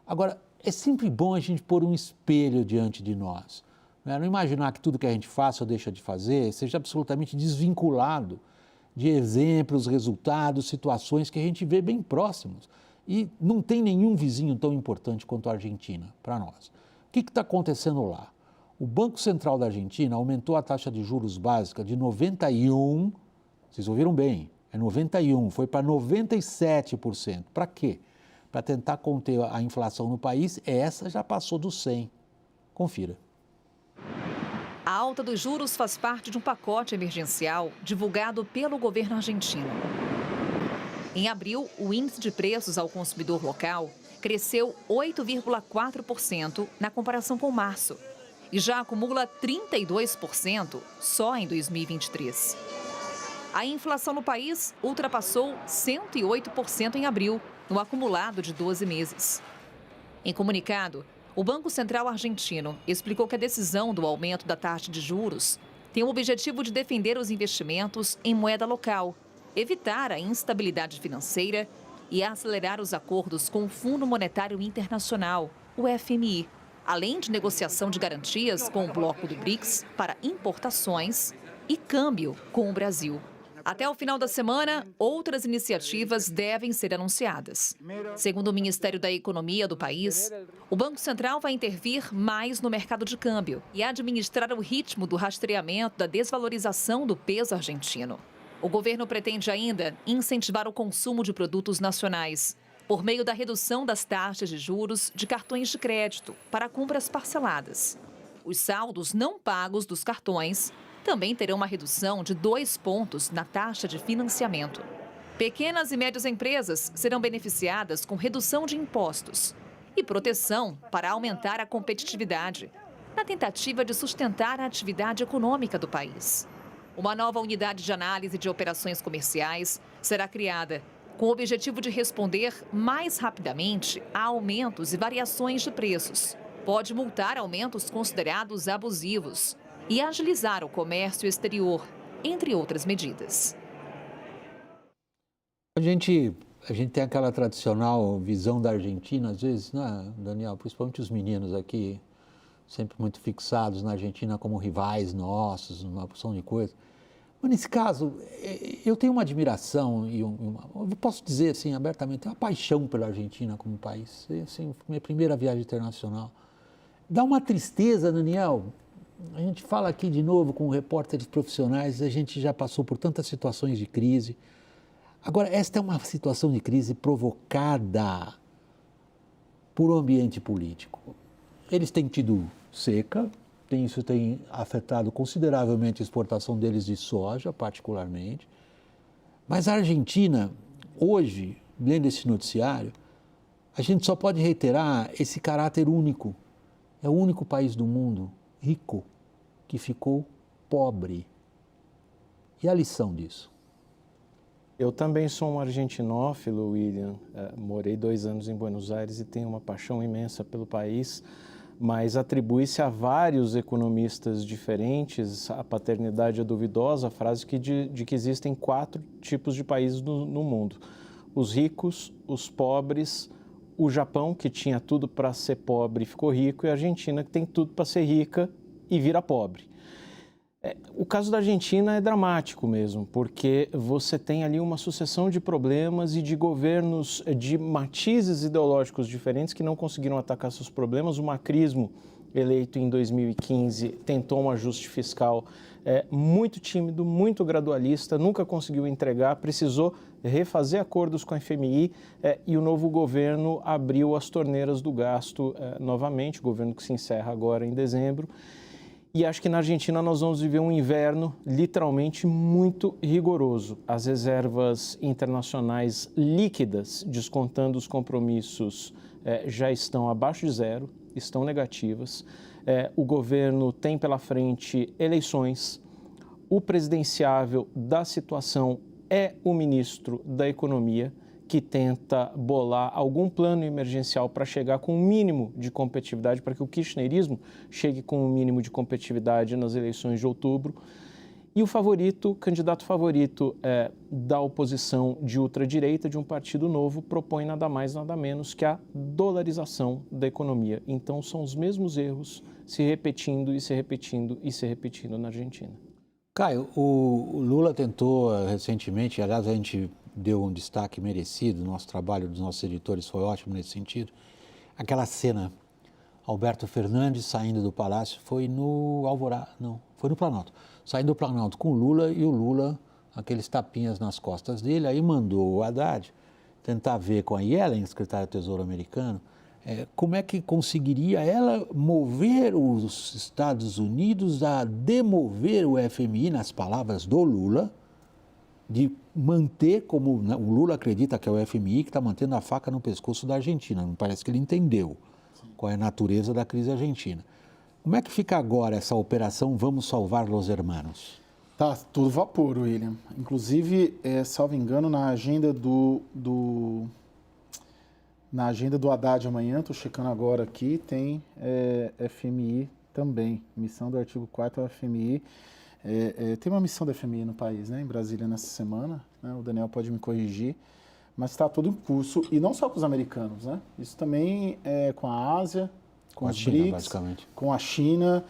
Agora, é sempre bom a gente pôr um espelho diante de nós. Não imaginar que tudo que a gente faça ou deixa de fazer seja absolutamente desvinculado de exemplos, resultados, situações que a gente vê bem próximos. E não tem nenhum vizinho tão importante quanto a Argentina para nós. O que está acontecendo lá? O Banco Central da Argentina aumentou a taxa de juros básica de 91%, vocês ouviram bem, é 91%, foi para 97%. Para quê? Para tentar conter a inflação no país, essa já passou dos 100%. Confira. A alta dos juros faz parte de um pacote emergencial divulgado pelo governo argentino. Em abril, o índice de preços ao consumidor local cresceu 8,4% na comparação com março e já acumula 32% só em 2023. A inflação no país ultrapassou 108% em abril, no acumulado de 12 meses. Em comunicado, o Banco Central argentino explicou que a decisão do aumento da taxa de juros tem o objetivo de defender os investimentos em moeda local, evitar a instabilidade financeira e acelerar os acordos com o Fundo Monetário Internacional, o FMI, além de negociação de garantias com o bloco do BRICS para importações e câmbio com o Brasil. Até o final da semana, outras iniciativas devem ser anunciadas. Segundo o Ministério da Economia do país, o Banco Central vai intervir mais no mercado de câmbio e administrar o ritmo do rastreamento da desvalorização do peso argentino. O governo pretende ainda incentivar o consumo de produtos nacionais, por meio da redução das taxas de juros de cartões de crédito para compras parceladas. Os saldos não pagos dos cartões também terão uma redução de 2 pontos na taxa de financiamento. Pequenas e médias empresas serão beneficiadas com redução de impostos e proteção para aumentar a competitividade, na tentativa de sustentar a atividade econômica do país. Uma nova unidade de análise de operações comerciais será criada, com o objetivo de responder mais rapidamente a aumentos e variações de preços. Pode multar aumentos considerados abusivos e agilizar o comércio exterior, entre outras medidas. A gente tem aquela tradicional visão da Argentina, às vezes, né, Daniel? Principalmente os meninos aqui, sempre muito fixados na Argentina como rivais nossos, uma porção de coisas. Mas nesse caso, eu tenho uma admiração e eu posso dizer assim abertamente, uma paixão pela Argentina como país. Assim, minha primeira viagem internacional. Dá uma tristeza, Daniel. A gente fala aqui de novo com repórteres profissionais, a gente já passou por tantas situações de crise. Agora, esta é uma situação de crise provocada por um ambiente político. Eles têm tido seca, isso tem afetado consideravelmente a exportação deles de soja, particularmente. Mas a Argentina, hoje, lendo esse noticiário, a gente só pode reiterar esse caráter único. É o único país do mundo rico que ficou pobre. E a lição disso? Eu também sou um argentinófilo, William. Morei 2 anos em Buenos Aires e tenho uma paixão imensa pelo país, mas atribui-se a vários economistas diferentes. A paternidade é duvidosa, a frase de que existem 4 tipos de países no mundo. Os ricos, os pobres, o Japão, que tinha tudo para ser pobre e ficou rico, e a Argentina, que tem tudo para ser rica e vira pobre. O caso da Argentina é dramático mesmo, porque você tem ali uma sucessão de problemas e de governos de matizes ideológicos diferentes que não conseguiram atacar seus problemas. O macrismo, eleito em 2015, tentou um ajuste fiscal muito tímido, muito gradualista, nunca conseguiu entregar, precisou refazer acordos com a FMI e o novo governo abriu as torneiras do gasto novamente, o governo que se encerra agora em dezembro. E acho que na Argentina nós vamos viver um inverno literalmente muito rigoroso. As reservas internacionais líquidas, descontando os compromissos, já estão abaixo de zero, estão negativas. O governo tem pela frente eleições. O presidenciável da situação é o ministro da Economia, que tenta bolar algum plano emergencial para chegar com um mínimo de competitividade, para que o kirchnerismo chegue com um mínimo de competitividade nas eleições de outubro. E o candidato favorito da oposição de ultradireita, de um partido novo, propõe nada mais, nada menos que a dolarização da economia. Então, são os mesmos erros se repetindo e se repetindo e se repetindo na Argentina. Caio, o Lula tentou recentemente, aliás, a gente deu um destaque merecido, nosso trabalho dos nossos editores foi ótimo nesse sentido, aquela cena, Alberto Fernandes saindo do Palácio, foi no Alvorada, não, foi no Planalto, saindo do Planalto com o Lula e o Lula, aqueles tapinhas nas costas dele, aí mandou o Haddad tentar ver com a Yellen, secretária do Tesouro americano, como é que conseguiria ela mover os Estados Unidos a demover o FMI, nas palavras do Lula, de manter, como o Lula acredita que é o FMI que está mantendo a faca no pescoço da Argentina. Não parece que ele entendeu qual é a natureza da crise argentina. Como é que fica agora essa operação Vamos Salvar los Hermanos? Tá todo vapor, William. Inclusive, salvo engano, na agenda do Haddad amanhã, estou checando agora aqui, tem FMI também, missão do artigo 4º ao FMI. Tem uma missão da FMI no país, né, em Brasília nessa semana, né, o Daniel pode me corrigir, mas está tudo em curso, e não só com os americanos, né, isso também é com a Ásia, com os China, BRICS, basicamente. Com a China.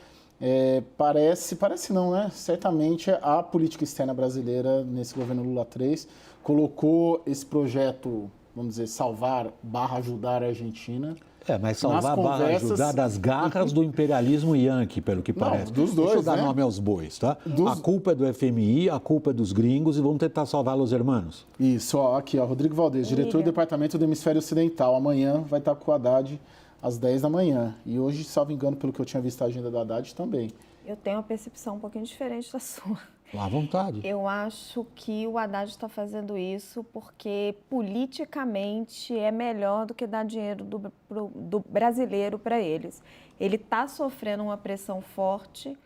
Parece não, né? Certamente a política externa brasileira nesse governo Lula 3 colocou esse projeto, vamos dizer, salvar/ajudar a Argentina. Mas salvar/ajudar das garras do imperialismo yankee, pelo que parece. Dos dois, Deixa eu dar né? nome aos bois, tá? A culpa é do FMI, a culpa é dos gringos e vamos tentar salvar los hermanos. Isso, aqui, Rodrigo Valdez, diretor do Departamento do Hemisfério Ocidental. Amanhã vai estar com o Haddad às 10 da manhã. E hoje, salvo engano, pelo que eu tinha visto a agenda do Haddad também. Eu tenho uma percepção um pouquinho diferente da sua. À vontade. Eu acho que o Haddad está fazendo isso porque politicamente é melhor do que dar dinheiro do brasileiro para eles. Ele está sofrendo uma pressão forte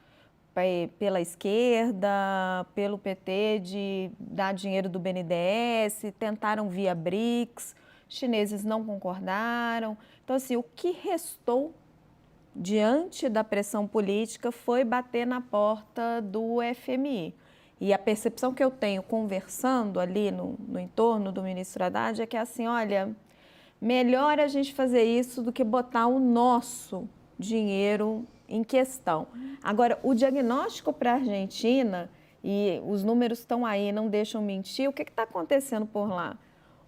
pela esquerda, pelo PT, de dar dinheiro do BNDES, tentaram via BRICS, chineses não concordaram. Então, assim, o que restou diante da pressão política foi bater na porta do FMI. E a percepção que eu tenho conversando ali no entorno do ministro Haddad é que, assim, olha, melhor a gente fazer isso do que botar o nosso dinheiro em questão. Agora, o diagnóstico para a Argentina, e os números estão aí, não deixam mentir, o que está acontecendo por lá?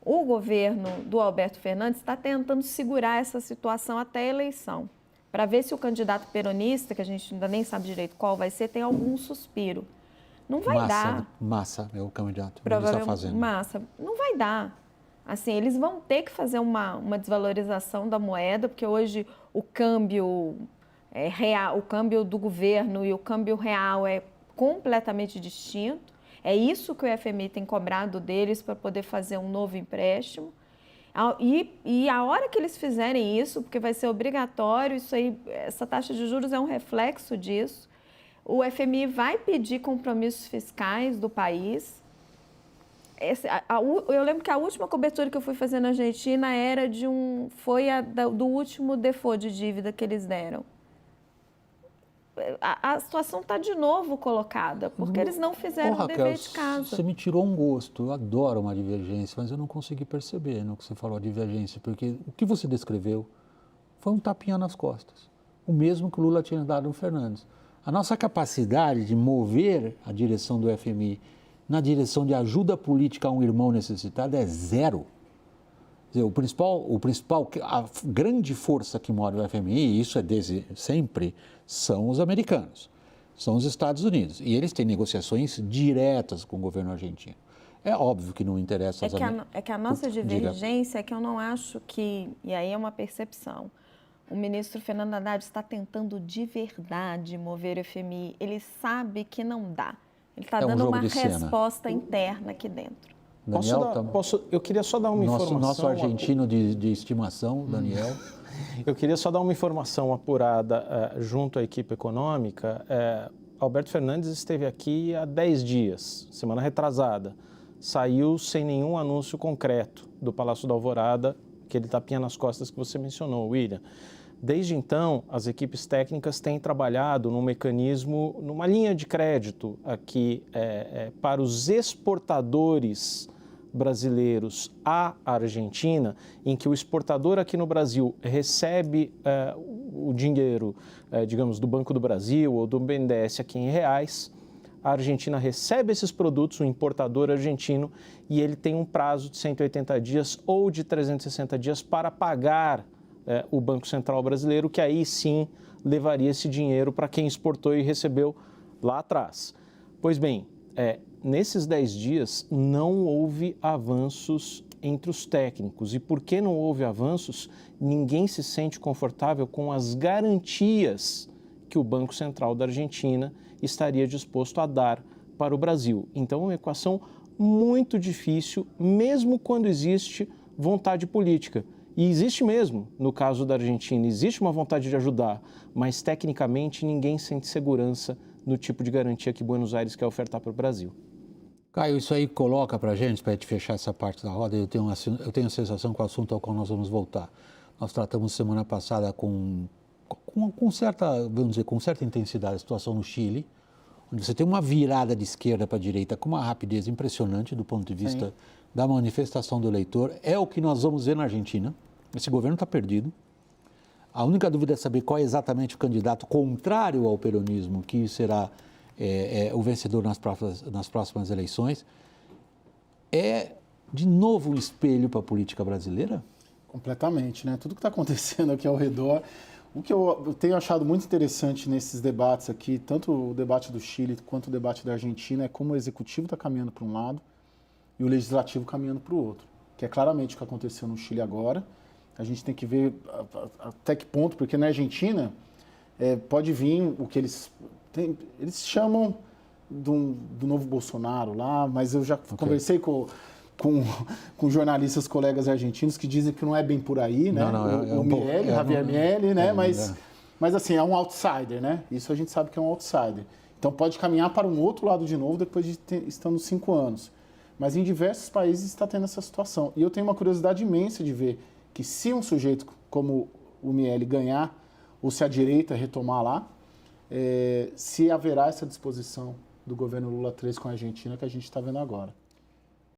O governo do Alberto Fernandes está tentando segurar essa situação até a eleição, para ver se o candidato peronista, que a gente ainda nem sabe direito qual vai ser, tem algum suspiro. Não vai dar. Massa é o candidato. Provavelmente Massa. Não vai dar. Assim, eles vão ter que fazer uma desvalorização da moeda, porque hoje o câmbio real, o câmbio do governo e o câmbio real é completamente distinto. É isso que o FMI tem cobrado deles para poder fazer um novo empréstimo. E a hora que eles fizerem isso, porque vai ser obrigatório, essa taxa de juros é um reflexo disso, o FMI vai pedir compromissos fiscais do país. Eu lembro que a última cobertura que eu fui fazer na Argentina foi do último default de dívida que eles deram. A situação está de novo colocada, porque eles não fizeram o dever de casa. Você me tirou um gosto, eu adoro uma divergência, mas eu não consegui perceber no que você falou, a divergência, porque o que você descreveu foi um tapinha nas costas, o mesmo que o Lula tinha dado no Fernandes. A nossa capacidade de mover a direção do FMI na direção de ajuda política a um irmão necessitado é zero. A grande força que move o FMI, e isso é desde sempre, são os americanos, são os Estados Unidos. E eles têm negociações diretas com o governo argentino. É óbvio que não interessa... É que a nossa divergência é que eu não acho que, e aí é uma percepção, o ministro Fernando Haddad está tentando de verdade mover o FMI. Ele sabe que não dá. Ele está dando uma resposta interna aqui dentro. Daniel, eu queria só dar uma informação... Nosso argentino de estimação, Daniel. Eu queria só dar uma informação apurada junto à equipe econômica. Alberto Fernandes esteve aqui há 10 dias, semana retrasada. Saiu sem nenhum anúncio concreto do Palácio da Alvorada aquele tapinha nas costas que você mencionou, William. Desde então, as equipes técnicas têm trabalhado num mecanismo, numa linha de crédito aqui para os exportadores brasileiros à Argentina, em que o exportador aqui no Brasil recebe o dinheiro, digamos, do Banco do Brasil ou do BNDES aqui em reais. A Argentina recebe esses produtos, o importador argentino, e ele tem um prazo de 180 dias ou de 360 dias para pagar o Banco Central brasileiro, que aí sim levaria esse dinheiro para quem exportou e recebeu lá atrás. Pois bem, nesses 10 dias não houve avanços entre os técnicos. E por que não houve avanços? Ninguém se sente confortável com as garantias que o Banco Central da Argentina estaria disposto a dar para o Brasil. Então, é uma equação muito difícil, mesmo quando existe vontade política. E existe mesmo, no caso da Argentina, existe uma vontade de ajudar, mas tecnicamente ninguém sente segurança no tipo de garantia que Buenos Aires quer ofertar para o Brasil. Caio, isso aí coloca para a gente fechar essa parte da roda, eu tenho a sensação que o assunto ao qual nós vamos voltar. Nós tratamos semana passada com certa, vamos dizer, com certa intensidade a situação no Chile, onde você tem uma virada de esquerda para a direita com uma rapidez impressionante do ponto de vista da manifestação do eleitor. É o que nós vamos ver na Argentina. Esse governo está perdido. A única dúvida é saber qual é exatamente o candidato contrário ao peronismo que será o vencedor nas próximas eleições. É, de novo, um espelho para a política brasileira? Completamente, né? Tudo que está acontecendo aqui ao redor. O que eu tenho achado muito interessante nesses debates aqui, tanto o debate do Chile quanto o debate da Argentina, é como o executivo está caminhando para um lado e o legislativo caminhando para o outro, que é claramente o que aconteceu no Chile agora. A gente tem que ver até que ponto, porque na Argentina pode vir o que eles chamam do novo Bolsonaro lá, mas eu já conversei com jornalistas, colegas argentinos que dizem que não é bem por aí, né? Javier Milei, né? Mas assim, é um outsider, né? Isso a gente sabe que é um outsider. Então pode caminhar para um outro lado de novo depois de estando 5 anos. Mas em diversos países está tendo essa situação. E eu tenho uma curiosidade imensa de ver que se um sujeito como o Milei ganhar, ou se a direita retomar lá, se haverá essa disposição do governo Lula 3 com a Argentina que a gente está vendo agora.